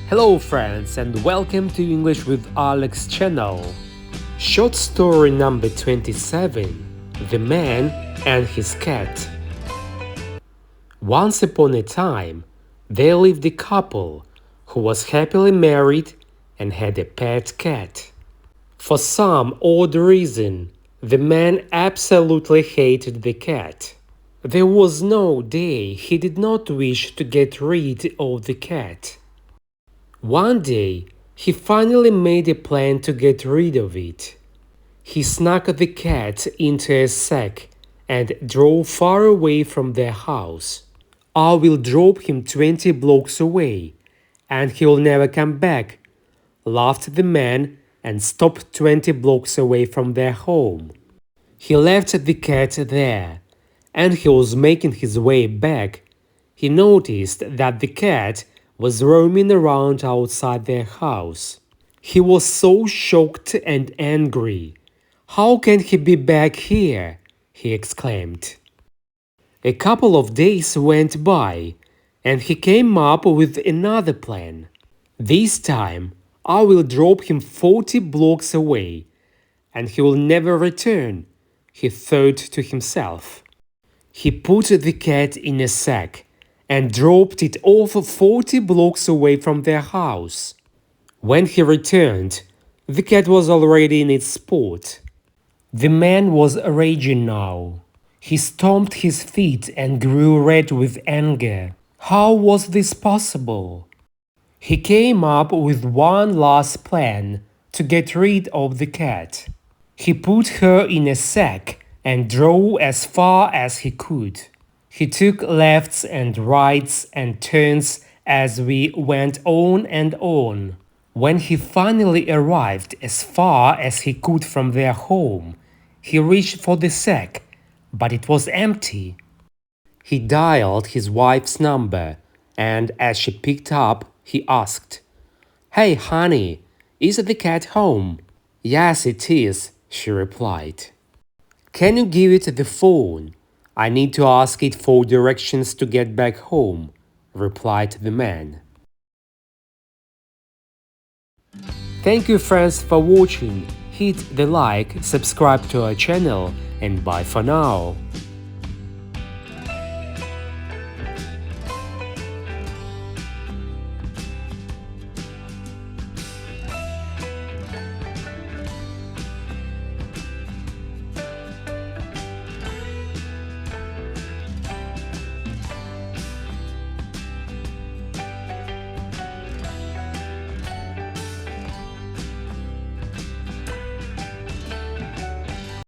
Hello friends and welcome to English with Alex channel. Short story number 27. The Man and His Cat. Once upon a time, there lived a couple who was happily married and had a pet cat. For some odd reason, the man absolutely hated the cat. There was no day he did not wish to get rid of the cat. One day, he finally made a plan to get rid of it. He snuck the cat into a sack and drove far away from their house. "I will drop him 20 blocks away, and he'll never come back," laughed the man and stopped 20 blocks away from their home. He left the cat there, and he was making his way back. He noticed that the cat was roaming around outside their house. He was so shocked and angry. "How can he be back here?" he exclaimed. A couple of days went by, and he came up with another plan. "This time, I will drop him 40 blocks away, and he will never return," he thought to himself. He put the cat in a sack and dropped it off 40 blocks away from their house. When he returned, the cat was already in its spot. The man was raging now. He stomped his feet and grew red with anger. How was this possible? He came up with one last plan to get rid of the cat. He put her in a sack and drove as far as he could. He took lefts and rights and turns as we went on and on. When he finally arrived as far as he could from their home, he reached for the sack, but it was empty. He dialed his wife's number, and as she picked up, he asked, "Hey, honey, is the cat home?" "Yes, it is," she replied. "Can you give it the phone? I need to ask it for directions to get back home," replied the man. Thank you friends for watching. Hit the like, subscribe to our channel, and bye for now.